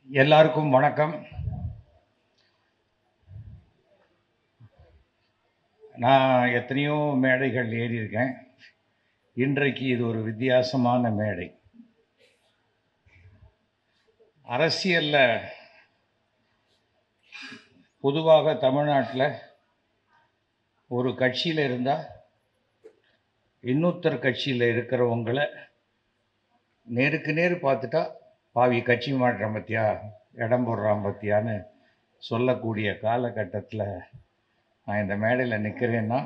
எல்லாருக்கும் வணக்கம். நான் எத்தனையோ மேடைகள் ஏறியிருக்கேன். இன்றைக்கு இது ஒரு வித்தியாசமான மேடை. அரசியல்ல பொதுவாக தமிழ்நாட்டில் ஒரு கட்சியில் இருந்தால் இன்னொருத்தர் கட்சியில் இருக்கிறவங்களை நேருக்கு நேர் பார்த்துட்டா பாவி கட்சி மாற்றம் பற்றியா இடம் போடுறான் பற்றியான்னு சொல்லக்கூடிய காலகட்டத்தில் நான் இந்த மேடையில் நிற்கிறேன்னா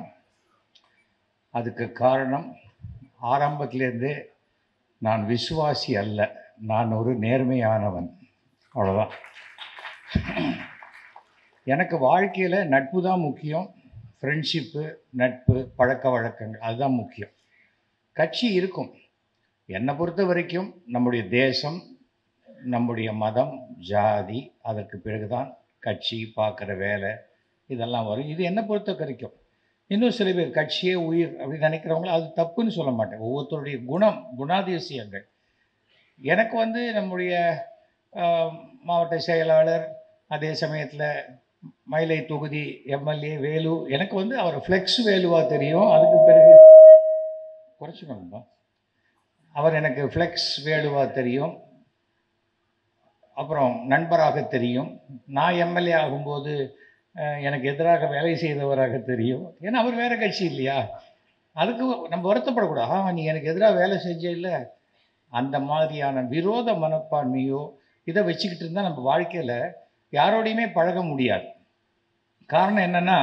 அதுக்கு காரணம் ஆரம்பத்திலேருந்தே நான் விசுவாசி அல்ல, நான் ஒரு நேர்மையானவன், அவ்வளோதான். எனக்கு வாழ்க்கையில் நட்பு தான் முக்கியம். ஃப்ரெண்ட்ஷிப்பு, நட்பு, பழக்க வழக்கங்கள் அதுதான் முக்கியம். கட்சி இருக்கும். என்னை பொறுத்த வரைக்கும் நம்முடைய தேசம், நம்முடைய மதம், ஜாதி, அதற்கு பிறகுதான் கட்சி, பார்க்குற வேலை இதெல்லாம் வரும். இது என்னை பொறுத்த வரைக்கும். இன்னும் சில பேர் கட்சியே உயிர் அப்படின்னு நினைக்கிறவங்கள அது தப்புன்னு சொல்ல மாட்டேன். ஒவ்வொருத்தருடைய குணாதிசயங்கள். எனக்கு நம்முடைய மாவட்ட செயலாளர், அதே சமயத்தில் மயிலை தொகுதி எம்எல்ஏ வேலு, எனக்கு அவர் ஃப்ளெக்ஸ் வேலுவாக தெரியும். அதுக்கு பிறகு குறைச்சிக்கணும்பா, அவர் எனக்கு ஃப்ளெக்ஸ் வேலுவாக தெரியும். அப்புறம் நண்பராக தெரியும். நான் எம்எல்ஏ ஆகும்போது எனக்கு எதிராக வேலை செய்தவராக தெரியும். ஏன்னா அவர் வேறு கட்சி இல்லையா, அதுக்கு நம்ம வருத்தப்படக்கூடாது. நீ எனக்கு எதிராக வேலை செஞ்ச இல்லை, அந்த மாதிரியான விரோத மனப்பான்மையோ இதை வச்சுக்கிட்டு இருந்தால் நம்ம வாழ்க்கையில் யாரோடையுமே பழக முடியாது. காரணம் என்னென்னா,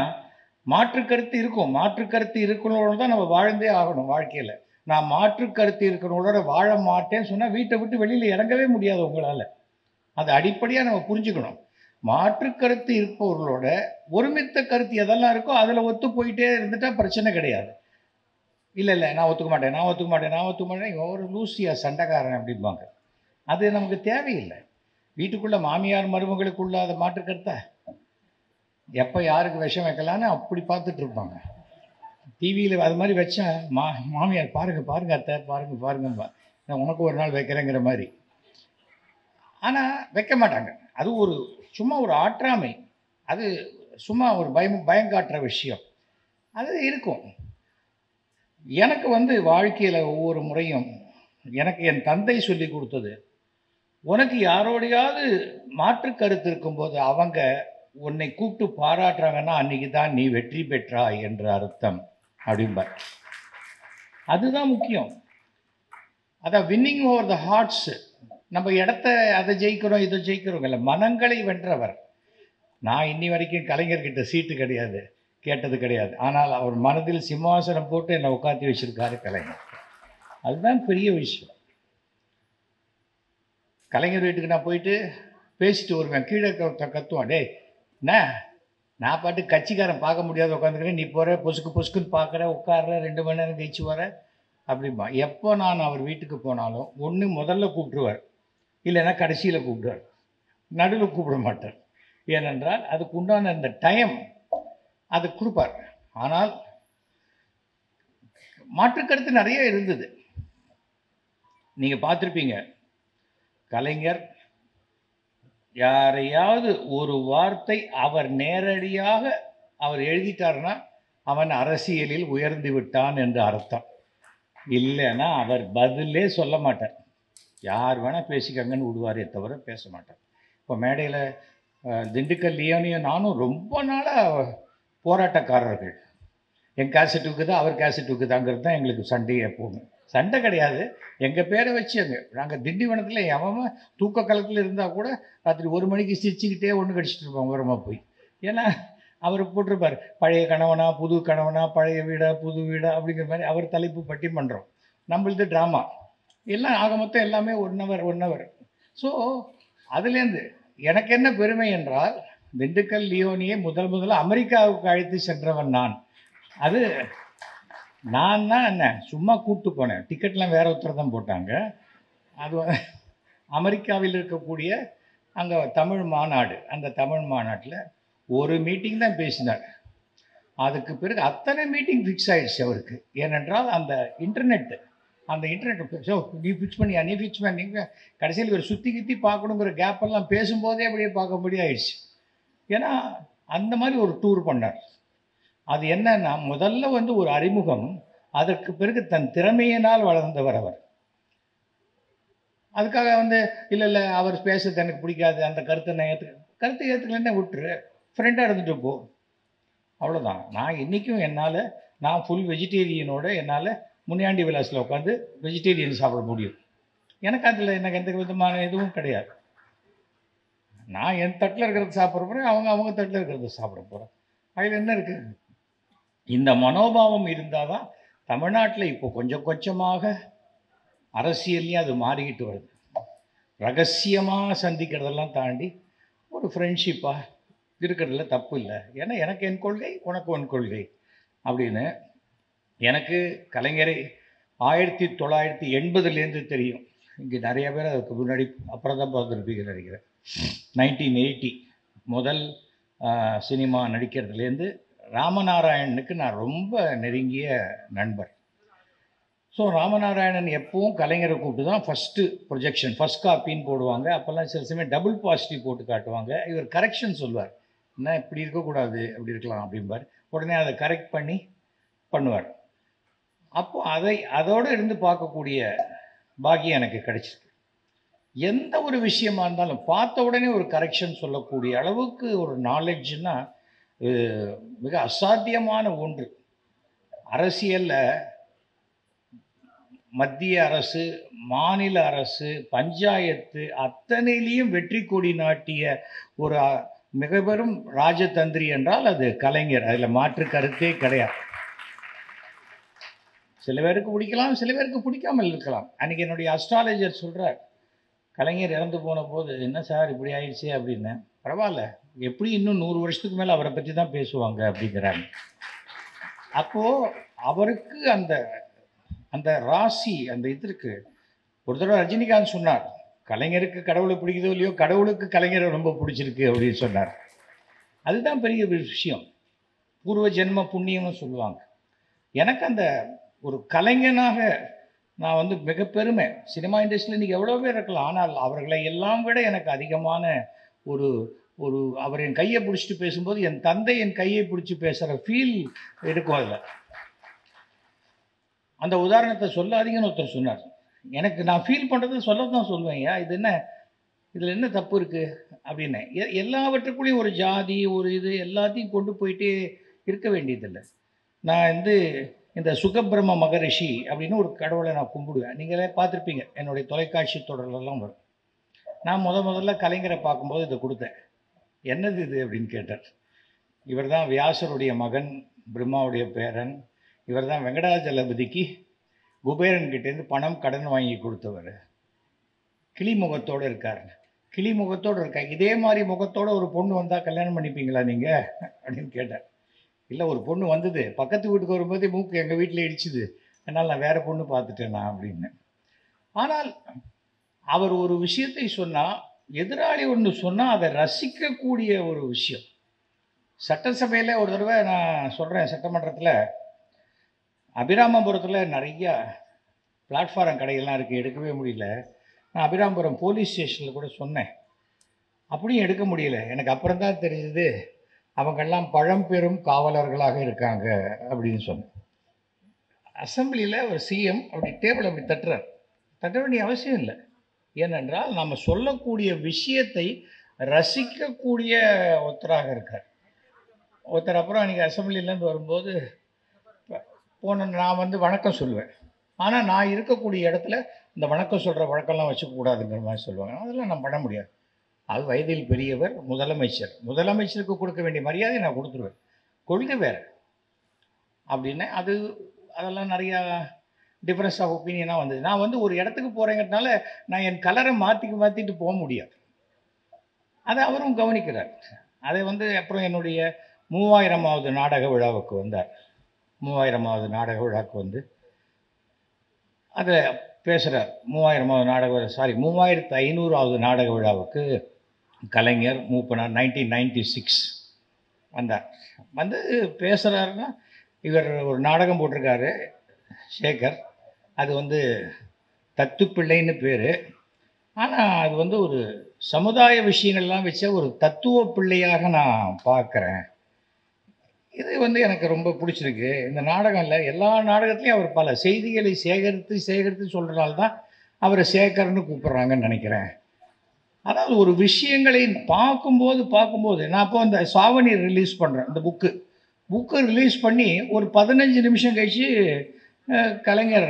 மாற்று கருத்து இருக்கும். மாற்று கருத்து இருக்கிறவங்களோட தான் நம்ம வாழ்ந்தே ஆகணும் வாழ்க்கையில். நான் மாற்று கருத்து இருக்கிறவங்களோட வாழ மாட்டேன்னு சொன்னால் வீட்டை விட்டு வெளியில் இறங்கவே முடியாது உங்களால். அது அடிப்படையாக நம்ம புரிஞ்சுக்கணும். மாற்று கருத்து இருப்பவர்களோட ஒருமித்த கருத்து எதெல்லாம் இருக்கோ அதில் ஒத்து போயிட்டே இருந்துட்டால் பிரச்சனை கிடையாது. இல்லை நான் ஒத்துக்க மாட்டேன் ஒரு லூசியா சண்டைக்காரன் அப்படிம்பாங்க. அது நமக்கு தேவையில்லை. வீட்டுக்குள்ளே மாமியார் மருமகளுக்குள்ள அதை மாற்று கருத்தா எப்போ யாருக்கு விஷம் வைக்கலான்னு அப்படி பார்த்துட்டு இருப்பாங்க. டிவியில் அது மாதிரி வச்சா மாமியார் பாருங்க அத்தை பாருங்கம்பா, நான் உனக்கு ஒரு நாள் வைக்கிறேங்கிற மாதிரி. ஆனால் வைக்க மாட்டாங்க. அது சும்மா ஒரு ஆற்றாமை, அது சும்மா ஒரு பயங்காட்டுற விஷயம் அது இருக்கும். எனக்கு வாழ்க்கையில் ஒவ்வொரு முறையும் எனக்கு என் தந்தை சொல்லி கொடுத்தது, உனக்கு யாரோடையாவது மாற்று கருத்து இருக்கும்போது அவங்க உன்னை கூப்பிட்டு பாராட்டுறாங்கன்னா அன்னைக்கு தான் நீ வெற்றி பெற்றாய் என்ற அர்த்தம் அப்படிம்பார். அதுதான் முக்கியம். அதான் வின்னிங் ஓவர் த ஹார்ட்ஸ். நம்ம இடத்த அதை ஜெயிக்கிறோம் இதை ஜெயிக்கிறோம் இல்லை, மனங்களை வென்றவர். நான் இன்னி வரைக்கும் கலைஞர்கிட்ட சீட்டு கிடையாது, கேட்டது கிடையாது. ஆனால் அவர் மனதில் சிம்மாசனம் போட்டு என்னை உட்காந்து வச்சிருக்காரு கலைஞர். அதுதான் பெரிய விஷயம். கலைஞர் வீட்டுக்கு நான் போயிட்டு பேசிட்டு வருவேன். கீழே கத்துவான், டே என்ன நான் பாட்டு கட்சிக்காரன் பார்க்க முடியாத உட்காந்துக்கிறேன், நீ போகிற பொசுக்குன்னு பார்க்குற, உட்கார்ற, 2 மணி நேரம் கழிச்சு வர அப்படிம்பா. எப்போ நான் அவர் வீட்டுக்கு போனாலும் ஒன்று முதல்ல கூப்பிட்டுருவார், இல்லைன்னா கடைசியில் கூப்பிடுவார், நடுவில் கூப்பிட மாட்டார். ஏனென்றால் அதுக்கு உண்டான அந்த டைம் அது கொடுப்பார். ஆனால் மாற்றுக்கருத்து நிறைய இருந்தது. நீங்கள் பார்த்துருப்பீங்க, கலைஞர் யாரையாவது ஒரு வார்த்தை அவர் நேரடியாக அவர் எழுதிட்டார்னா அவன் அரசியலில் உயர்ந்து விட்டான் என்று அர்த்தம். இல்லைன்னா அவர் பதிலே சொல்ல மாட்டார். யார் வேணால் பேசிக்கங்கன்னு விடுவாரே தவிர பேச மாட்டார். இப்போ மேடையில் திண்டுக்கல் லியோனியும் நானும் ரொம்ப நாளாக போராட்டக்காரர்கள். என் கேசட்டுக்கு தான் அவர் கேசட்டுக்கு தாங்கிறது தான் எங்களுக்கு சண்டையே. எப்போவுமே சண்டை கிடையாது, எங்கள் பேரை வச்சு நாங்கள் திண்டிவனத்தில் எவன் தூக்க காலத்தில் இருந்தால் கூட ராத்திரி 1 மணிக்கு சிரிச்சுக்கிட்டே ஒன்று கடிச்சிட்டு இருப்போம் ஓரமாக போய். ஏன்னா அவர் போட்டிருப்பார், பழைய கணவனா புது கணவனா, பழைய வீடா புது வீடா அப்படிங்கிற மாதிரி அவர் தலைப்பு பட்டிமன்றம். நம்மளது ட்ராமா எல்லாம் ஆக மொத்தம் எல்லாமே 1 ஹவர். ஸோ அதுலேருந்து எனக்கு என்ன பெருமை என்றால், திண்டுக்கல் லியோனியை முதல்ல அமெரிக்காவுக்கு அழைத்து சென்றவன் நான். அது நான் தான் என்ன சும்மா கூப்பிட்டு போனேன், டிக்கெட்லாம் வேற ஒருத்தர் தான் போட்டாங்க. அது அமெரிக்காவில் இருக்கக்கூடிய அங்கே தமிழ் மாநாடு, அந்த தமிழ் மாநாட்டில் ஒரு மீட்டிங் தான் பேசினார். அதுக்கு பிறகு அத்தனை மீட்டிங் ஃபிக்ஸ் ஆகிடுச்சு அவருக்கு. ஏனென்றால் அந்த இன்டர்நெட்டு அந்த இன்டர்நெட் ஸோ நீ ஃபிக்ஸ் பண்ணியா நீ ஃபிக்ஸ் பண்ணீங்க, கடைசியில் இவர் சுற்றி கித்தி பார்க்கணுங்கிற கேப்பெல்லாம் பேசும்போதே அப்படியே பார்க்கும்படி ஆயிடுச்சு. ஏன்னா அந்த மாதிரி ஒரு டூர் பண்ணார். அது என்னன்னா முதல்ல வந்து ஒரு அறிமுகம், அதற்கு பிறகு தன் திறமையினால் வளர்ந்தவர் அவர். அதுக்காக வந்து இல்லை அவர் பேசுறது எனக்கு பிடிக்காது, அந்த கருத்தை நான் கருத்தை ஏற்றுக்கலன்னா விட்டுரு, ஃப்ரெண்டாக இருந்துட்டு போ, அவ்வளோதான். நான் இன்றைக்கும் நான் ஃபுல் வெஜிடேரியனோட என்னால் முனியாண்டி விலாஸில் உட்காந்து வெஜிடேரியன் சாப்பிட முடியும். எனக்கு அதில் எனக்கு எந்த விதமான இதுவும் கிடையாது. நான் என் தட்டில் இருக்கிறத சாப்பிட போகிறேன், அவங்க தட்டில் இருக்கிறத சாப்பிட போகிறேன். அதில் என்ன இருக்குது? இந்த மனோபாவம் இருந்தால் தான் தமிழ்நாட்டில் இப்போ கொஞ்சம் கொஞ்சமாக அரசியல்லையும் அது மாறிக்கிட்டு வருது. ரகசியமாக சந்திக்கிறதெல்லாம் தாண்டி ஒரு ஃப்ரெண்ட்ஷிப்பாக இருக்கிறதுல தப்பு இல்லை. ஏன்னா எனக்கு என் கொள்கை, உனக்கு உன் கொள்கை அப்படின்னு. எனக்கு கலைஞரை 1980 தெரியும். இங்கே நிறைய பேர் அதுக்கு முன்னாடி அப்புறம் தான் பார்த்துருப்பீங்கன்னு நினைக்கிறேன். 1980 முதல் சினிமா நடிக்கிறதுலேருந்து ராமநாராயணனுக்கு நான் ரொம்ப நெருங்கிய நண்பர். ஸோ ராமநாராயணன் எப்பவும் கலைஞரை கூப்பிட்டு தான் ஃபஸ்ட்டு ப்ரொஜெக்ஷன், ஃபஸ்ட் காப்பின்னு போடுவாங்க. அப்போல்லாம் சில சமயம் டபுள் பாசிட்டிவ் போட்டு காட்டுவாங்க. இவர் கரெக்ஷன் சொல்லுவார், என்ன இப்படி இருக்கக்கூடாது அப்படி இருக்கலாம் அப்படிம்பார். உடனே அதை கரெக்ட் பண்ணி பண்ணுவார். அப்போது அதோடு இருந்து பார்க்கக்கூடிய பாக்கியம் எனக்கு கிடைச்சிருக்கு. எந்த ஒரு விஷயமா இருந்தாலும் பார்த்த உடனே ஒரு கரெக்ஷன் சொல்லக்கூடிய அளவுக்கு ஒரு நாலேஜ்னா மிக அசாத்தியமான ஒன்று. அரசியலில் மத்திய அரசு, மாநில அரசு, பஞ்சாயத்து அத்தனையிலையும் வெற்றி கொடி நாட்டிய ஒரு மிக பெரும் ராஜதந்திரி என்றால் அது கலைஞர். அதில் மாற்று கருத்தே கிடையாது. சில பேருக்கு பிடிக்கலாம், சில பேருக்கு பிடிக்காமல் இருக்கலாம். அன்றைக்கி என்னுடைய அஸ்ட்ராலஜர் சொல்கிறார், கலைஞர் இறந்து போன போது என்ன சார் இப்படி ஆயிடுச்சு அப்படின்னு. பரவாயில்ல, எப்படி இன்னும் 100 வருஷத்துக்கு மேலே அவரை பற்றி தான் பேசுவாங்க அப்படிங்கிறாங்க. அப்போது அவருக்கு அந்த அந்த ராசி அந்த இது இருக்குது. ஒரு தடவை ரஜினிகாந்த் சொன்னார், கலைஞருக்கு கடவுளை பிடிக்குதோ இல்லையோ, கடவுளுக்கு கலைஞரை ரொம்ப பிடிச்சிருக்கு அப்படின்னு சொன்னார். அதுதான் பெரிய விஷயம். பூர்வ ஜென்ம புண்ணியம்னு சொல்லுவாங்க. எனக்கு அந்த ஒரு கலைஞனாக நான் வந்து மிக பெருமை. சினிமா இண்டஸ்ட்ரியில் இன்றைக்கி எவ்வளோ பேர் இருக்கலாம், ஆனால் அவர்களை எல்லாம் விட எனக்கு அதிகமான ஒரு ஒரு அவர் என் கையை பிடிச்சிட்டு பேசும்போது என் தந்தை என் கையை பிடிச்சி பேசுகிற ஃபீல் இருக்கும். அதில் அந்த உதாரணத்தை சொல்லாதீங்கன்னு ஒருத்தர் சொன்னார். எனக்கு நான் ஃபீல் பண்ணுறது சொல்ல தான் சொல்லுவேன். இது என்ன, இதில் என்ன தப்பு இருக்குது அப்படின்னு. எல்லாவற்றுக்குள்ளேயும் ஒரு ஜாதி ஒரு இது எல்லாத்தையும் கொண்டு போயிட்டே இருக்க வேண்டியதில்லை. நான் இந்த சுகபிரம்ம மகரிஷி அப்படின்னு ஒரு கடவுளை நான் கும்பிடுவேன். நீங்களே பார்த்துருப்பீங்க, என்னுடைய தொலைக்காட்சி தொடர்களெல்லாம் வரும். நான் முதல்ல கலைஞரை பார்க்கும்போது இதை கொடுத்தேன். என்னது இது அப்படின்னு கேட்டார். இவர் தான் வியாசருடைய மகன், பிரம்மாவுடைய பேரன். இவர் தான் வெங்கடாஜலபதிக்கு குபேரன்கிட்டேருந்து பணம் கடன் வாங்கி கொடுத்தவர். கிளி முகத்தோடு இருக்கார். கிளி முகத்தோடு இருக்கார். இதே மாதிரி முகத்தோடு ஒரு பொண்ணு வந்தால் கல்யாணம் பண்ணிப்பீங்களா நீங்கள் அப்படின்னு கேட்டார். இல்லை, ஒரு பொண்ணு வந்தது, பக்கத்து வீட்டுக்கு வரும்போதே மூக்கு எங்கள் வீட்டில் இடிச்சுது, அதனால் நான் வேறு பொண்ணு பார்த்துட்டேன் நான் அப்படின்னு. ஆனால் அவர் ஒரு விஷயத்தை சொன்னால், எதிராளி ஒன்று சொன்னால் அதை ரசிக்கக்கூடிய ஒரு விஷயம். சட்டசபையில் ஒரு தடவை நான் சொல்கிறேன், சட்டமன்றத்தில் அபிராமபுரத்தில் நிறையா பிளாட்ஃபாரம் கடைகள்லாம் இருக்குது, எடுக்கவே முடியல. நான் அபிராமபுரம் போலீஸ் ஸ்டேஷனில் கூட சொன்னேன், அப்படியும் எடுக்க முடியல. எனக்கு அப்புறம் தான் தெரிஞ்சது அவங்கெல்லாம் பழம்பெரும் காவலர்களாக இருக்காங்க அப்படின்னு சொன்னேன். அசம்பிளியில் ஒரு சிஎம் அப்படி டேபிள் அப்படி தட்ட வேண்டிய அவசியம் இல்லை. ஏனென்றால் நம்ம சொல்லக்கூடிய விஷயத்தை ரசிக்கக்கூடிய ஒருத்தராக இருக்கார். ஒருத்தர் அப்புறம் அன்றைக்கி அசம்பிளிலேருந்து வரும்போது நான் வணக்கம் சொல்லுவேன். ஆனால் நான் இருக்கக்கூடிய இடத்துல இந்த வணக்கம் சொல்கிற வழக்கம்லாம் வச்சுக்கக்கூடாதுங்கிற மாதிரி சொல்லுவாங்க. அதெல்லாம் நான் பண்ண முடியாது. அது வயதில் பெரியவர், முதலமைச்சருக்கு கொடுக்க வேண்டிய மரியாதை நான் கொடுத்துருவேன். கொள்கை வேறு அப்படின்னு அதெல்லாம் நிறையா டிஃப்ரென்ஸ் ஆஃப் ஒப்பீனியனாக வந்தது. நான் ஒரு இடத்துக்கு போகிறேங்கிறதுனால நான் என் கலரை மாற்றிட்டு போக முடியாது. அதை அவரும் கவனிக்கிறார். அதை அப்புறம் என்னுடைய 3000வது நாடக விழாவுக்கு வந்தார். 3000வது நாடக விழாவுக்கு அதை பேசுகிறார். 3500வது நாடக விழாவுக்கு கலைஞர் மூப்பனார் 1996 வந்தார். பேசுகிறாருன்னா, இவர் ஒரு நாடகம் போட்டிருக்காரு சேகர், அது வந்து தத்துப்பிள்ளைன்னு பேர். ஆனால் அது வந்து ஒரு சமுதாய விஷயங்கள்லாம் வச்ச ஒரு தத்துவ பிள்ளையாக நான் பார்க்குறேன். இது வந்து எனக்கு ரொம்ப பிடிச்சிருக்கு. இந்த நாடகம்ல எல்லா நாடகத்துலேயும் அவர் பல செய்திகளை சேகரித்து சேகரித்து சொல்கிறனால தான் அவரை சேகர்னு கூப்பிட்றாங்கன்னு நினைக்கிறேன். அதாவது ஒரு விஷயங்களை பார்க்கும்போது நான் அப்போ அந்த சாவணி ரிலீஸ் பண்ணுறேன் இந்த புக்கு ரிலீஸ் பண்ணி ஒரு 15 நிமிஷம் கழிச்சு கலைஞர்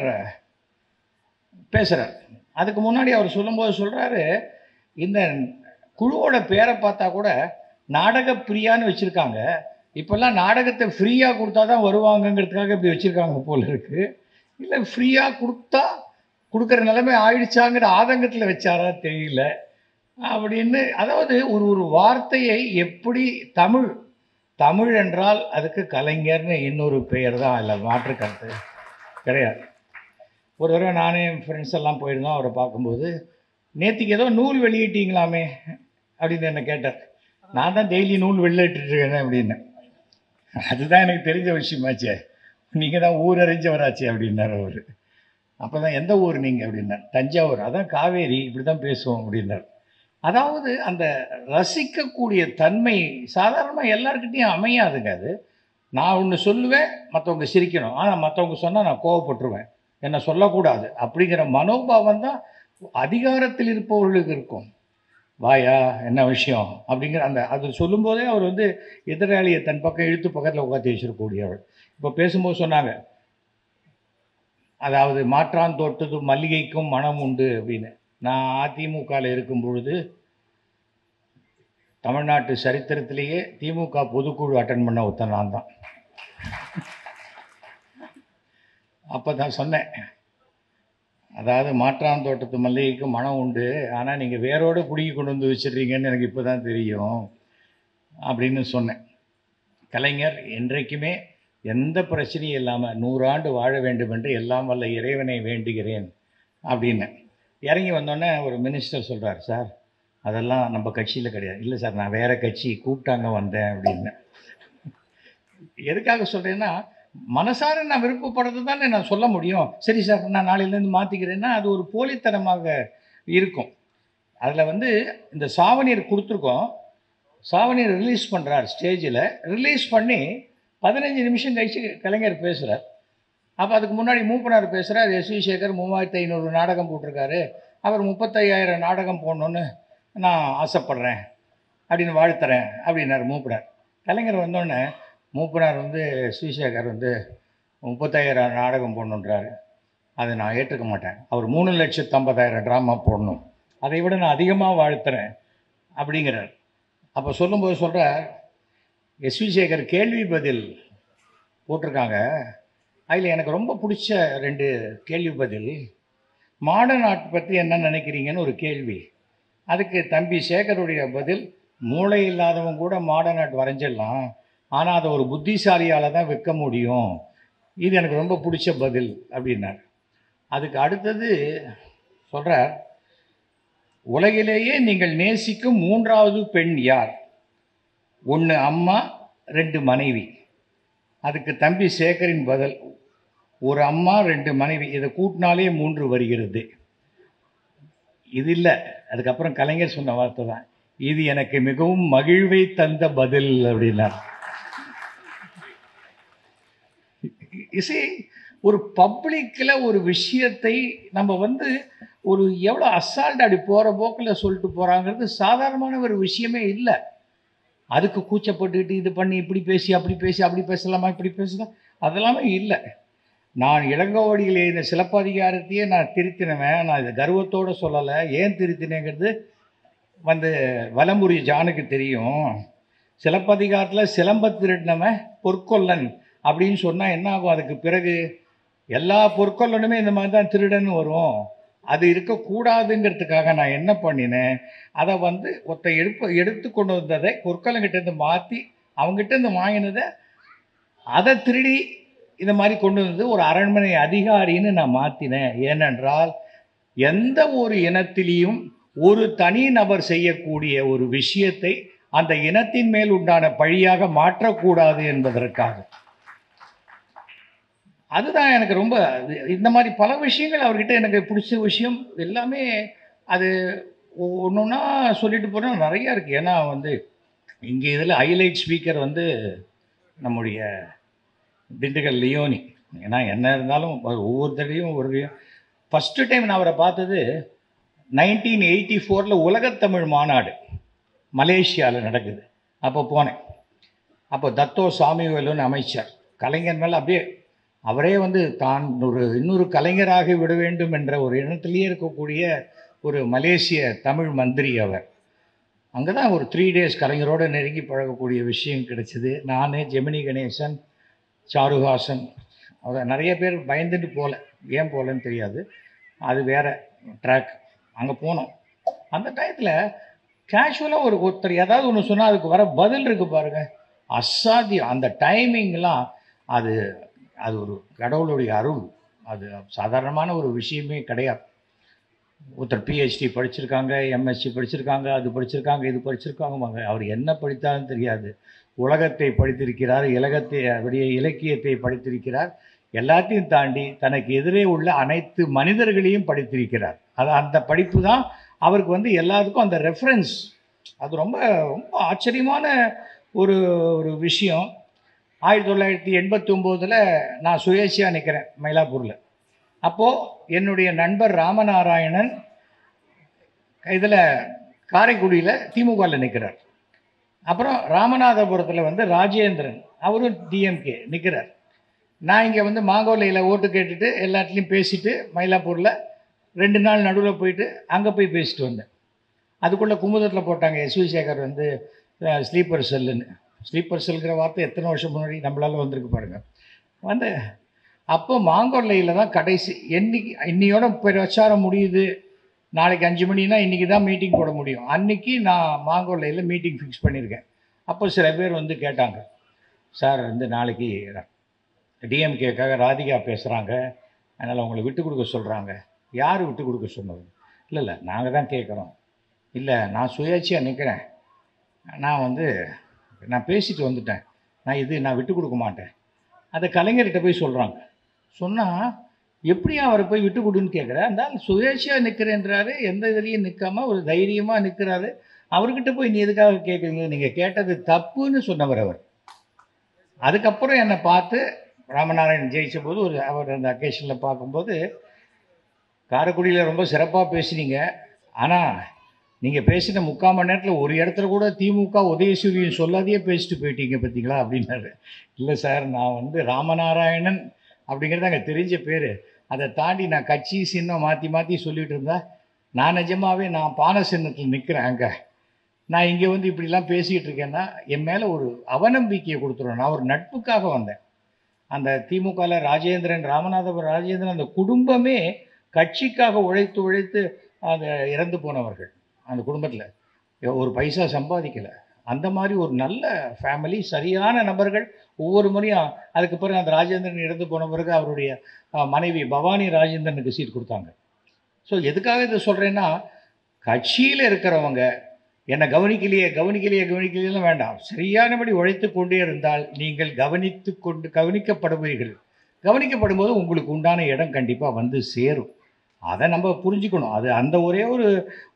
பேசுகிறார். அதுக்கு முன்னாடி அவர் சொல்லும்போது சொல்கிறாரு, இந்த குழுவோட பேரை பார்த்தா கூட நாடக பிரியான்னு வச்சுருக்காங்க. இப்போல்லாம் நாடகத்தை ஃப்ரீயாக கொடுத்தா தான் வருவாங்கங்கிறதுக்காக இப்படி வச்சுருக்காங்க போல இருக்குது. இல்லை ஃப்ரீயாக கொடுக்குற நிலைமை ஆயிடுச்சாங்கிற ஆதங்கத்தில் வச்சாரா தெரியல அப்படின்னு. அதாவது ஒரு வார்த்தையை எப்படி தமிழ் என்றால் அதுக்கு கலைஞர்னு இன்னொரு பெயர் தான், இல்லை மாற்று கருத்து கிடையாது. ஒரு தடவை நானே என் ஃப்ரெண்ட்ஸ் எல்லாம் போயிருந்தோம். அவரை பார்க்கும்போது, நேற்றுக்கு ஏதோ நூல் வெளியிட்டீங்களாமே அப்படின்னு என்னை கேட்டார். நான் தான் டெய்லி நூல் வெளியிட்டுருக்கேன் அப்படின்னு. அதுதான் எனக்கு தெரிஞ்ச விஷயமாச்சே, நீங்கள் தான் ஊர் அறிஞ்சவராச்சே அப்படின்னார் அவர். அப்போ தான் எந்த ஊர் நீங்கள் அப்படின்னார். தஞ்சாவூர். அதான் காவேரி, இப்படி தான் பேசுவோம் அப்படின்னார். அதாவது அந்த ரசிக்கக்கூடிய தன்மை சாதாரணமாக எல்லாருக்கிட்டையும் அமையாதுங்க. அது நான் ஒன்று சொல்லுவேன், மற்றவங்க சிரிக்கணும். ஆனால் மற்றவங்க சொன்னால் நான் கோவப்பட்டுருவேன், என்னை சொல்லக்கூடாது அப்படிங்கிற மனோபாவம் தான் அதிகாரத்தில் இருப்பவர்களுக்கு இருக்கும். வாயா என்ன விஷயம் அப்படிங்கிற அது சொல்லும்போதே அவர் வந்து எதிராளியை தன் பக்கம் இழுத்து பக்கத்தில் உட்காந்து வச்சிருக்கக்கூடியவர். இப்போ பேசும்போது சொன்னாங்க, அதாவது மாற்றான் தொட்டது மல்லிகைக்கும் மனம் உண்டு அப்படின்னு. நான் அதிமுகவில் இருக்கும் பொழுது தமிழ்நாட்டு சரித்திரத்திலேயே திமுக பொதுக்குழு அட்டன் பண்ண ஒருத்தன் நான் தான். அப்போ தான் சொன்னேன், அதாவது மாற்றான் தோட்டத்து மல்லிகைக்கு மனம் உண்டு, ஆனால் நீங்கள் வேரோடு பிடுங்கி கொண்டு வந்து வச்சிடுறீங்கன்னு எனக்கு இப்போ தான் தெரியும் அப்படின்னு சொன்னேன். கலைஞர் என்றைக்குமே எந்த பிரச்சனையும் இல்லாமல் 100 ஆண்டு வாழ வேண்டும் என்று எல்லாம் வல்ல இறைவனை வேண்டுகிறேன் அப்படின்னு. இறங்கி வந்தோடனே ஒரு மினிஸ்டர் சொல்கிறார், சார் அதெல்லாம் நம்ம கட்சியில் கிடையாது. இல்லை சார், நான் வேறு கட்சி கூப்பிட்டாங்க வந்தேன் அப்படின்னு. எதுக்காக சொல்கிறேன்னா, மனசார நான் விருப்பப்படுறது தானே நான் சொல்ல முடியும். சரி சார், நான் நாளையிலேருந்து மாற்றிக்கிறேன்னா அது ஒரு போலித்தனமாக இருக்கும். அதில் வந்து இந்த சாவணீர் கொடுத்துருக்கோம். சாவணீர் ரிலீஸ் பண்ணுறார். ஸ்டேஜில் ரிலீஸ் பண்ணி 15 நிமிஷம் கழிச்சு கலைஞர் பேசுகிறார். அப்போ அதுக்கு முன்னாடி மூப்பனார் பேசுகிறார். எஸ்.வி. சேகர் 3500 நாடகம் போட்டிருக்காரு, அவர் 35,000 நாடகம் போடணுன்னு நான் ஆசைப்பட்றேன் அப்படின்னு வாழ்த்துறேன் அப்படின்னார் மூப்பனார். கலைஞர் வந்தோடனே மூப்பனார் வந்து எஸ்.வி. சேகர் வந்து 35,000 நாடகம் போடணுன்றாரு, அதை நான் ஏற்றுக்க மாட்டேன். அவர் 3,50,000 ட்ராமா போடணும், அதை விட நான் அதிகமாக வாழ்த்துறேன் அப்படிங்கிறார். அப்போ சொல்லும்போது சொல்கிறார், எஸ்.வி. சேகர் கேள்வி பதில் போட்டிருக்காங்க, அதில் எனக்கு ரொம்ப பிடிச்ச 2 கேள்வி பதில். மாடர்ன் ஆர்ட் பற்றி என்ன நினைக்கிறீங்கன்னு ஒரு கேள்வி, அதுக்கு தம்பி சேகருடைய பதில், மூளை இல்லாதவங்க கூட மாடர்ன் ஆர்ட் வரைஞ்சிடலாம், ஆனால் அதை ஒரு புத்திசாலியால் தான் விற்க முடியும். இது எனக்கு ரொம்ப பிடிச்ச பதில் அப்படின்னார். அதுக்கு அடுத்தது சொல்கிறார், உலகிலேயே நீங்கள் நேசிக்கும் 3வது பெண் யார்? 1 அம்மா, 2 மனைவி. அதுக்கு தம்பி சேகரின் பதில், ஒரு அம்மா 2 மனைவி, இதை கூட்டினாலே 3 வருகிறது. இது இல்லை. அதுக்கப்புறம் கலைஞர் சொன்ன வார்த்தை தான், இது எனக்கு மிகவும் மகிழ்வை தந்த பதில் அப்படின்னார். இசை ஒரு பப்ளிக்கில் ஒரு விஷயத்தை நம்ம வந்து ஒரு எவ்வளோ அசால்ட் அப்படி போகிற போக்கில் சொல்லிட்டு போகிறாங்கிறது சாதாரணமான ஒரு விஷயமே இல்லை. அதுக்கு கூச்சப்பட்டுக்கிட்டு இது பண்ணி இப்படி பேசி அப்படி பேசலாமா இப்படி பேசலாம் அதெல்லாமே இல்லை. நான் இளங்கோவடிகள் எழுதின சிலப்பதிகாரத்தையே நான் திருத்தினவன். நான் இதை கர்வத்தோடு சொல்லலை. ஏன் திருத்தினேங்கிறது வந்து வலம்புரி ஜானுக்கு தெரியும். சிலப்பதிகாரத்தில் சிலம்ப திருடினவன் பொற்கொல்லன் அப்படின்னு சொன்னால் என்ன ஆகும்? அதுக்கு பிறகு எல்லா பொற்கொல்லனுமே இந்த மாதிரி தான் திருடன்னு வரும். அது இருக்கக்கூடாதுங்கிறதுக்காக நான் என்ன பண்ணினேன், அதை வந்து எடுத்து கொண்டு வந்ததை பொற்கொல்லங்கிட்டேருந்து மாற்றி அவங்ககிட்டேருந்து வாங்கினதை அதை திருடி இந்த மாதிரி கொண்டு வந்து ஒரு அரண்மனை அதிகாரின்னு நான் மாற்றினேன். ஏனென்றால் எந்த ஒரு இனத்திலையும் ஒரு தனி நபர் செய்யக்கூடிய ஒரு விஷயத்தை அந்த இனத்தின் மேல் உண்டான பழியாக மாற்றக்கூடாது என்பதற்காக. அதுதான் எனக்கு ரொம்ப இந்த மாதிரி பல விஷயங்கள் அவர்கிட்ட எனக்கு பிடிச்ச விஷயம் எல்லாமே. அது ஒன்று ஒன்றா சொல்லிட்டு போனால் நிறையா இருக்குது. ஏன்னா வந்து இங்கே இதில் ஹைலைட் ஸ்பீக்கர் வந்து நம்முடைய திண்டுக்கல் லியோனி. ஏன்னா என்ன இருந்தாலும் ஒவ்வொரு தடையும் ஒரு ஃபஸ்ட்டு டைம் நான் அவரை பார்த்தது 1984 உலகத்தமிழ் மாநாடு மலேசியாவில் நடக்குது. அப்போ போனேன். அப்போ தத்தோ சாமிவேலுன்னு அமைச்சர் கலைஞர் மேலே அப்படியே அவரே வந்து தான் இன்னொரு கலைஞராக விட வேண்டும் என்ற ஒரு எண்ணத்திலேயே இருக்கக்கூடிய ஒரு மலேசிய தமிழ் மந்திரி அவர். அங்கே தான் ஒரு 3 days கலைஞரோடு நெருங்கி பழகக்கூடிய விஷயம் கிடைச்சிது. நான், ஜெமினி கணேசன், சாருஹாசன், அவர் நிறைய பேர் பயந்துட்டு போகல. ஏன் போகலன்னு தெரியாது, அது வேறு ட்ராக். அங்கே போனோம். அந்த டயத்தில் கேஷுவலாக ஒருத்தர் ஏதாவது ஒன்று சொன்னால் அதுக்கு வர பதில் இருக்குது பாருங்கள், அசாத்தியம். அந்த டைமிங்லாம் அது அது ஒரு கடவுளுடைய அருள். அது சாதாரணமான ஒரு விஷயமே கிடையாது. ஒருத்தர் பிஹெச்டி படிச்சிருக்காங்க, எம்எஸ்சி படிச்சிருக்காங்க, அது படிச்சிருக்காங்க, இது படிச்சிருக்காங்க. அவர் என்ன படித்தாலும் தெரியாது. உலகத்தை படித்திருக்கிறார், அப்படியே இலக்கியத்தை படித்திருக்கிறார். எல்லாத்தையும் தாண்டி தனக்கு எதிரே உள்ள அனைத்து மனிதர்களையும் படித்திருக்கிறார். அந்த படிப்பு தான் அவருக்கு வந்து எல்லாத்துக்கும் அந்த ரெஃபரன்ஸ். அது ரொம்ப ரொம்ப ஆச்சரியமான ஒரு ஒரு விஷயம். 1989 நான் சுயேட்சையாக நிற்கிறேன் மயிலாப்பூரில். அப்போது என்னுடைய நண்பர் ராமநாராயணன் இதில் காரைக்குடியில் திமுகவில் நிற்கிறார். அப்புறம் ராமநாதபுரத்தில் வந்து ராஜேந்திரன், அவரும் டிஎம்கே நிற்கிறார். நான் இங்கே வந்து மாங்கோலையில் ஓட்டு கேட்டுட்டு எல்லாத்துலேயும் பேசிவிட்டு மயிலாப்பூரில் 2 நாள் நடுவில் போயிட்டு அங்கே போய் பேசிட்டு வந்தேன். அதுக்குள்ளே குமுதத்தில் போட்டாங்க எஸ்வி சேகர் வந்து ஸ்லீப்பர் செல்லுன்னு. ஸ்லீப்பர் செல்கிற வார்த்தை எத்தனை வருஷம் முன்னாடி நம்மளால் வந்திருக்கு பாருங்கள். வந்து அப்போ மாங்கொல்லையில் தான் கடைசி இன்னையோட பிரச்சாரம் முடியுது. நாளைக்கு 5 மணினா இன்றைக்கி தான் மீட்டிங் போட முடியும். அன்றைக்கி நான் மாங்கொல்லையில் மீட்டிங் ஃபிக்ஸ் பண்ணியிருக்கேன். அப்போ சில பேர் வந்து கேட்டாங்க, சார் வந்து நாளைக்கு டிஎம்கேக்காக ராதிகா பேசுகிறாங்க, அதனால் உங்களை விட்டு கொடுக்க சொல்கிறாங்க. யார் விட்டு கொடுக்க சொன்னது? இல்லை நாங்கள் தான் கேட்குறோம். இல்லை, நான் சுயேட்சையாக நிற்கிறேன், நான் பேசிட்டு வந்துட்டேன், நான் விட்டு கொடுக்க மாட்டேன். அதை கலைஞர்கிட்ட போய் சொல்கிறாங்க. சொன்னால் எப்படியா அவரை போய் விட்டு கொடுன்னு கேட்குறேன். அந்த சுயேட்சையாக நிற்கிறேன்றாரு, எந்த இதுலேயும் நிற்காமல் ஒரு தைரியமாக நிற்கிறாரு. அவர்கிட்ட போய் நீ எதுக்காக கேட்குறீங்க, நீங்கள் கேட்டது தப்புன்னு சொன்னவர் அவர். அதுக்கப்புறம் என்னை பார்த்து ராமநாராயணன் ஜெயிச்ச போது அவர் அந்த அக்கேஷனில் பார்க்கும்போது, காரைக்குடியில் ரொம்ப சிறப்பாக பேசுனீங்க, ஆனால் நீங்கள் பேசின 3/4 மணி நேரத்தில் ஒரு இடத்துல கூட திமுக உதயசூரியன் சொல்லாதையே பேசிட்டு போயிட்டீங்க பார்த்தீங்களா அப்படின்னாரு. இல்லை சார், நான் வந்து ராமநாராயணன் அப்படிங்கிறது அங்கே தெரிஞ்ச பேர். அதை தாண்டி நான் கட்சி சின்னம் மாற்றி மாற்றி சொல்லிகிட்டு இருந்தேன். நான் நிஜமாகவே நான் பானை சின்னத்தில் நிற்கிறேன். அங்கே நான் இங்கே வந்து இப்படிலாம் பேசிகிட்டு இருக்கேன்னா என் மேலே ஒரு அவநம்பிக்கையை கொடுத்துருவேன். நான் ஒரு நட்புக்காக வந்தேன். அந்த திமுகவில் ராஜேந்திரன், ராமநாதபுரம் ராஜேந்திரன், அந்த குடும்பமே கட்சிக்காக உழைத்து உழைத்து அதை இறந்து போனவர்கள். அந்த குடும்பத்தில் ஒரு பைசா சம்பாதிக்கலை. அந்த மாதிரி ஒரு நல்ல ஃபேமிலி, சரியான நபர்கள். ஒவ்வொரு முறையும் அதுக்கு பிறகு அந்த ராஜேந்திரன் இறந்து போன பிறகு அவருடைய மனைவி பவானி ராஜேந்திரனுக்கு சீட் கொடுத்தாங்க. ஸோ எதுக்காக இதை சொல்கிறேன்னா, கட்சியில் இருக்கிறவங்க என்னை கவனிக்கலையெல்லாம் வேண்டாம். சரியானபடி உழைத்து கொண்டே இருந்தால் நீங்கள் கவனிக்கப்படுவீர்கள். கவனிக்கப்படும் போது உங்களுக்கு உண்டான இடம் கண்டிப்பாக வந்து சேரும். அதை நம்ம புரிஞ்சுக்கணும். அது அந்த ஒரே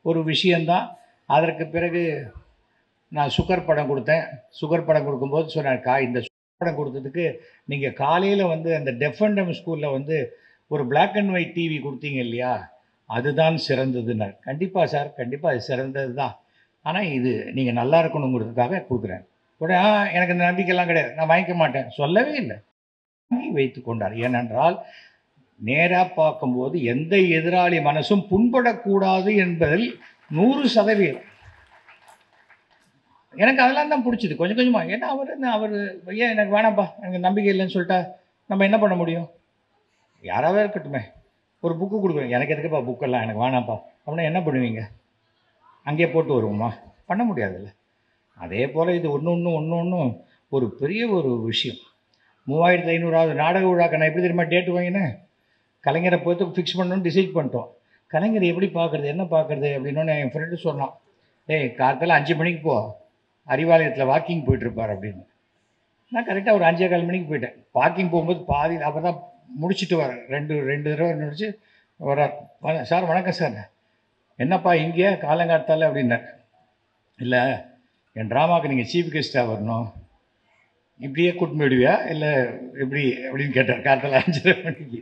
ஒரு விஷயந்தான். அதற்கு பிறகு நான் சுகர் படம் கொடுத்தேன். சுகர் படம் கொடுக்கும்போது சொன்னேன், இந்த சுகர் படம் கொடுத்ததுக்கு நீங்கள் காலையில் வந்து அந்த டெஃப் அண்ட் டெம் ஸ்கூலில் வந்து ஒரு பிளாக் அண்ட் ஒயிட் டிவி கொடுத்தீங்க இல்லையா, அதுதான் சிறந்ததுன்னார். கண்டிப்பாக சார், கண்டிப்பாக அது சிறந்தது தான். ஆனால் இது நீங்கள் நல்லா இருக்கணுங்கிறதுக்காக கொடுக்குறேன். உடனே எனக்கு இந்த நம்பிக்கைலாம் கிடையாது, நான் வாங்கிக்க மாட்டேன் சொல்லவே இல்லை. வாங்கி வைத்து கொண்டார். ஏனென்றால் நேராக பார்க்கும்போது எந்த எதிராளி மனசும் புண்படக்கூடாது என்பதில் 100%. எனக்கு அதெல்லாம் தான் பிடிச்சிது கொஞ்சம் கொஞ்சமாக. ஏன்னா அவர் ஏன் எனக்கு வேணாம்ப்பா, எனக்கு நம்பிக்கை இல்லைன்னு சொல்லிட்டா நம்ம என்ன பண்ண முடியும்? யாராவது இருக்கட்டுமே, ஒரு புக்கு கொடுக்குறேன், எனக்கு எதுக்குப்பா புக்கெல்லாம், எனக்கு வேணாம்ப்பா அப்படின்னா என்ன பண்ணுவீங்க? அங்கேயே போட்டு வருவோமா? பண்ண முடியாதுல்ல. அதே போல் இது ஒன்று ஒரு பெரிய ஒரு விஷயம். 3500வது நாடக விழாக்க நான் எப்படி தெரியுமா டேட்டு வாங்கினேன்? கலைஞரை போய்த்து ஃபிக்ஸ் பண்ணணும்னு டிசைட் பண்ணிட்டோம். கலைஞர் எப்படி பார்க்குறது, என்ன பார்க்குறது அப்படின்னு என் ஃப்ரெண்டு சொன்னான். காலத்தில் 5 மணிக்கு போ, அறிவாலயத்தில் வாக்கிங் போயிட்டுருப்பார் அப்படின்னு. நான் கரெக்டாக ஒரு 5:15 மணிக்கு போயிட்டேன். வாக்கிங் போகும்போது பாதி அப்போ தான் முடிச்சுட்டு வரேன். ரெண்டு ரெண்டு தடவை முடிச்சு வரார். சார் வணக்கம் சார், என்னப்பா இங்கே காலங்காத்தால அப்படின்னார். இல்லை, என் ட்ராமாவுக்கு நீங்கள் சீஃப் கெஸ்ட்டாக வரணும், இப்படியே கூட்டின்னு போயிடுவியா இல்லை எப்படி அப்படின்னு கேட்டார் காலத்தில் 5:30 மணிக்கு.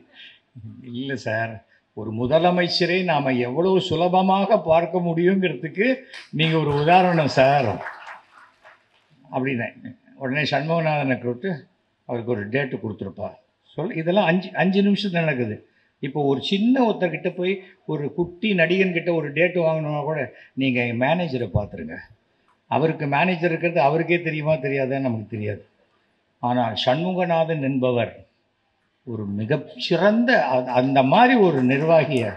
இல்லை சார், ஒரு முதலமைச்சரை நாம் எவ்வளோ சுலபமாக பார்க்க முடியுங்கிறதுக்கு நீங்கள் ஒரு உதாரணம் சார் அப்படின்னேன். உடனே சண்முகநாதனை கூப்பிட்டு அவருக்கு ஒரு டேட்டு கொடுத்துருப்பா இதெல்லாம் 5 நிமிஷத்தில் நடக்குது. இப்போ ஒரு சின்ன ஒருத்தர்கிட்ட போய் ஒரு குட்டி நடிகன்கிட்ட ஒரு டேட்டு வாங்கணுன்னா கூட நீங்கள் மேனேஜரை பார்த்துருங்க. அவருக்கு மேனேஜர் இருக்கிறது அவருக்கே தெரியுமா தெரியாதான்னு நமக்கு தெரியாது. ஆனால் சண்முகநாதன் என்பவர் ஒரு மிகச்சிறந்த அந்த மாதிரி ஒரு நிர்வாகியை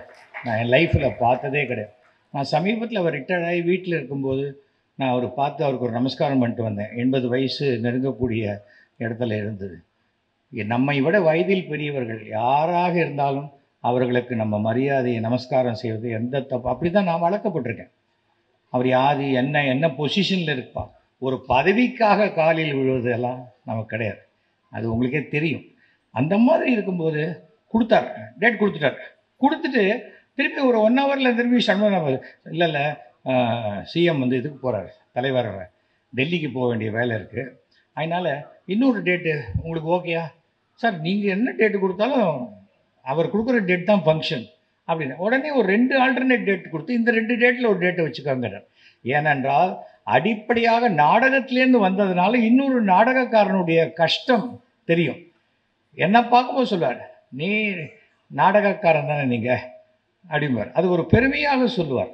நான் என் லைஃப்பில் பார்த்ததே கிடையாது. நான் சமீபத்தில் அவர் ரிட்டையர்ட் ஆகி வீட்டில் இருக்கும்போது நான் அவரை பார்த்து அவருக்கு ஒரு நமஸ்காரம் பண்ணிட்டு வந்தேன். 80 வயசு நெருங்கக்கூடிய இடத்துல இருந்தது. நம்மை விட வயதில் பெரியவர்கள் யாராக இருந்தாலும் அவர்களுக்கு நம்ம மரியாதையை நமஸ்காரம் செய்வது எந்த தப்பு, அப்படி தான் நான் வளர்க்கப்பட்டிருக்கேன். அவர் யார் என்ன பொசிஷனில் இருப்பார், ஒரு பதவிக்காக காலில் விழுவதெல்லாம் நமக்கு கிடையாது. அது உங்களுக்கே தெரியும். அந்த மாதிரி இருக்கும்போது கொடுத்தார், டேட் கொடுத்துட்டு திருப்பி ஒரு 1 ஹவரில் திரும்பி சண்முகநாதன் இல்லை சிஎம் வந்து இதுக்கு போகிறார், தலைவர் டெல்லிக்கு போக வேண்டிய வேலை இருக்குது, அதனால் இன்னொரு டேட்டு உங்களுக்கு ஓகேயா சார், நீங்கள் என்ன டேட்டு கொடுத்தாலும் அவர் கொடுக்குற டேட் தான் ஃபங்க்ஷன் அப்படின்னு. உடனே ஒரு 2 ஆல்டர்னேட் டேட் கொடுத்து இந்த 2 டேட்டில் ஒரு டேட்டை வச்சுக்காங்கிறார். ஏனென்றால் அடிப்படையாக நாடகத்திலேருந்து வந்ததுனால இன்னொரு நாடகக்காரனுடைய கஷ்டம் தெரியும். என்ன பார்க்கும்போது சொல்லுவார், நீ நாடகக்காரன் தானே நீங்கள் அப்படிம்பார். அது ஒரு பெருமையாக சொல்லுவார்.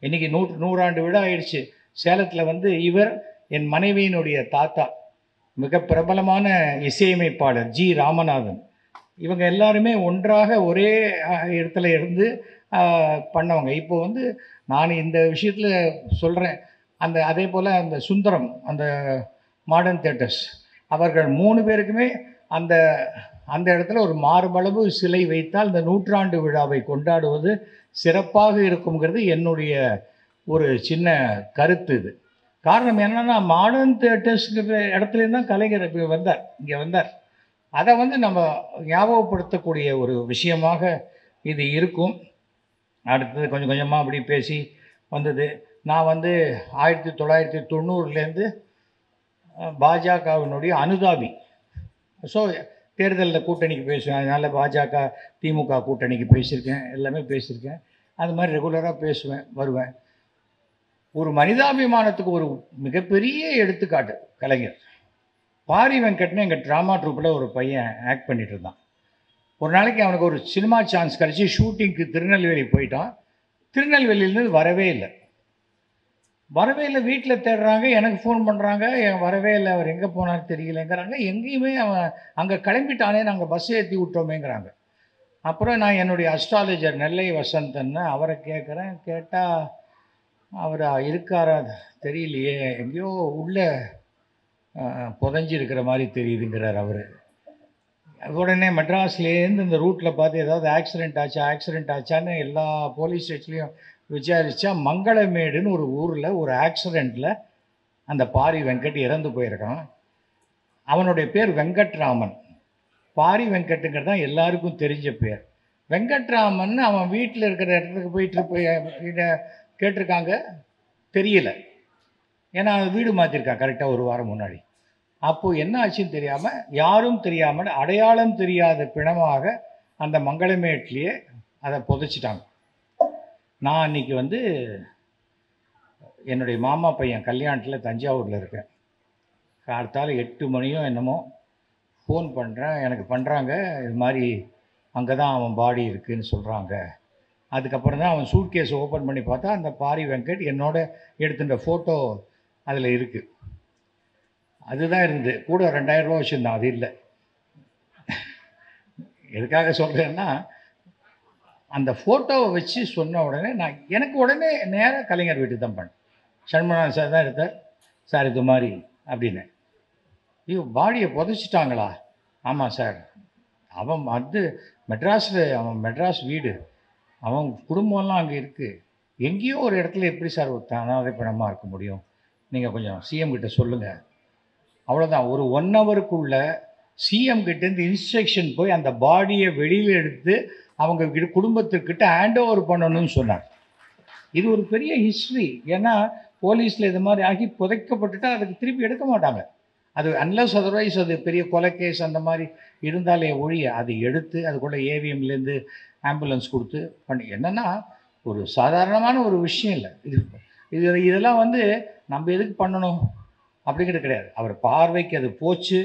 இன்றைக்கி 100 ஆண்டு விழா ஆயிடுச்சு. சேலத்தில் வந்து இவர் என் மனைவியினுடைய தாத்தா, மிக பிரபலமான இசையமைப்பாளர் ஜி ராமநாதன், இவங்க எல்லாருமே ஒன்றாக ஒரே இடத்துல இருந்து பண்ணவங்க. இப்போ வந்து நான் இந்த விஷயத்தில் சொல்கிறேன். அதே போல் அந்த சுந்தரம், அந்த மாடர்ன் தியேட்டர்ஸ், அவர்கள் 3 பேருக்குமே அந்த இடத்துல ஒரு மார்பளவு சிலை வைத்தால் இந்த 100ஆண்டு விழாவை கொண்டாடுவது சிறப்பாக இருக்குங்கிறது என்னுடைய ஒரு சின்ன கருத்து. இது காரணம் என்னென்னா, மாடர்ன் தியேட்டர்ஸுங்கிற இடத்துலேருந்து தான் கலைஞர் இங்கே வந்தார். அதை வந்து நம்ம ஞாபகப்படுத்தக்கூடிய ஒரு விஷயமாக இது இருக்கும். அடுத்தது கொஞ்சம் கொஞ்சமாக அப்படி பேசி வந்தது. நான் வந்து 1990லேருந்து பாஜகவினுடைய அனுதாபி. ஸோ தேர்தலில் கூட்டணிக்கு பேசுவேன், அதனால் பாஜக திமுக கூட்டணிக்கு பேசியிருக்கேன், எல்லாமே பேசியிருக்கேன். அது மாதிரி ரெகுலராக பேசுவேன், வருவேன். ஒரு மனிதாபிமானத்துக்கு ஒரு மிகப்பெரிய எடுத்துக்காட்டு கலைஞர். பாரி வெங்கட்னு எங்கள் ட்ராமா ட்ரூப்பில் ஒரு பையன் ஆக்ட் பண்ணிகிட்டு இருந்தான். ஒரு நாளைக்கு அவனுக்கு ஒரு சினிமா சான்ஸ் கிடச்சி ஷூட்டிங்க்கு திருநெல்வேலி போயிட்டான். திருநெல்வேலியிலேருந்து வரவே இல்லை. வீட்டில் தேடுறாங்க, எனக்கு ஃபோன் பண்ணுறாங்க, வரவே இல்லை, அவர் எங்கே போனான்னு தெரியலைங்கிறாங்க. எங்கேயுமே அவன் அங்கே கிளம்பிட்டானே, நாங்கள் பஸ் ஏற்றி விட்டோமேங்கிறாங்க. அப்புறம் நான் என்னுடைய அஸ்ட்ராலஜர் நெல்லை வசந்தன்னு அவரை கேட்குறேன். கேட்டால் அவர் இருக்காரா தெரியலையே, எங்கேயோ உள்ளே புதஞ்சிருக்கிற மாதிரி தெரியுதுங்கிறார் அவர். உடனே மெட்ராஸ்லேருந்து இந்த ரூட்டில் பார்த்து ஏதாவது ஆக்சிடெண்ட் ஆச்சான்னு எல்லா போலீஸ் ஸ்டேஷன்லையும் விசாரித்தா மங்களமேடுன்னு ஒரு ஊரில் ஒரு ஆக்சிடெண்ட்டில் அந்த பாரி வெங்கட் இறந்து போயிருக்கான். அவனுடைய பேர் வெங்கட்ராமன். பாரி வெங்கட்டுங்கிறது தான் எல்லாருக்கும் தெரிஞ்ச பேர். வெங்கட்ராமன் அவன் வீட்டில் இருக்கிற இடத்துக்கு போய் கேட்டிருக்காங்க, தெரியல. ஏன்னா வீடு மாற்றிருக்கான் கரெக்டாக 1 வாரம் முன்னாடி. அப்போது என்ன ஆச்சுன்னு தெரியாமல், யாரும் தெரியாமல், அடையாளம் தெரியாத பிணமாக அந்த மங்களமேட்லேயே அதை புதைச்சிட்டாங்க. நான் அன்றைக்கி வந்து என்னுடைய மாமா பையன் கல்யாணத்தில் தஞ்சாவூரில் இருக்கேன். காலத்தால் 8 மணியோ என்னமோ ஃபோன் பண்ணுறேன், எனக்கு பண்ணுறாங்க, இது மாதிரி அங்கே தான் அவன் பாடி இருக்குதுன்னு சொல்கிறாங்க. அதுக்கப்புறம் தான் அவன் சூட்கேஸ் ஓப்பன் பண்ணி பார்த்தா அந்த பாரி வெங்கட் என்னோட எடுத்துட்ட ஃபோட்டோ அதில் இருக்குது. அதுதான் இருந்தது. கூட 2000 ரூபா வச்சுருந்தான், அது இல்லை. எதுக்காக சொல்கிறேன்னா, அந்த ஃபோட்டோவை வச்சு சொன்ன உடனே எனக்கு உடனே நேராக கலைஞர் வீட்டுக்கு தான் பண்ணேன். சண்முகநாதன் சார் தான் எடுத்தார். சார் இது மாதிரி அப்படின்னு. ஐயோ, பாடியை புதைச்சிட்டாங்களா? ஆமாம் சார், அவன் மெட்ராஸில், அவன் மெட்ராஸ் வீடு, அவன் குடும்பம்லாம் அங்கே இருக்குது. எங்கேயோ ஒரு இடத்துல எப்படி சார் ஒரு அனாதை பணமாக இருக்க முடியும்? நீங்கள் கொஞ்சம் சிஎம் கிட்ட சொல்லுங்கள். அவ்வளோதான். ஒரு 1 ஹவருக்குள்ளே சிஎம் கிட்டேருந்து இன்ஸ்ட்ரக்ஷன் போய் அந்த பாடியை வெளியில் எடுத்து அவங்க குடும்பத்துக்கிட்ட ஹேண்ட் ஓவர் பண்ணணும்னு சொன்னார். இது ஒரு பெரிய ஹிஸ்ட்ரி. ஏன்னா போலீஸில் இது மாதிரி ஆகி புதைக்கப்பட்டுட்டா அதுக்கு திருப்பி எடுக்க மாட்டாங்க. அது அன்லஸ் அதர்வைஸ் அது பெரிய கொலை கேஸ் அந்த மாதிரி இருந்தாலே ஒழிய அதை எடுத்து அதுக்குள்ளே ஏவிஎம்லேருந்து ஆம்புலன்ஸ் கொடுத்து பண்ணி என்னென்னா ஒரு சாதாரணமான ஒரு விஷயம் இல்லை. இதெல்லாம் வந்து நம்ம எதுக்கு பண்ணணும் அப்படிங்கிறது கிடையாது. அவர் பார்வைக்கு அது போச்சு.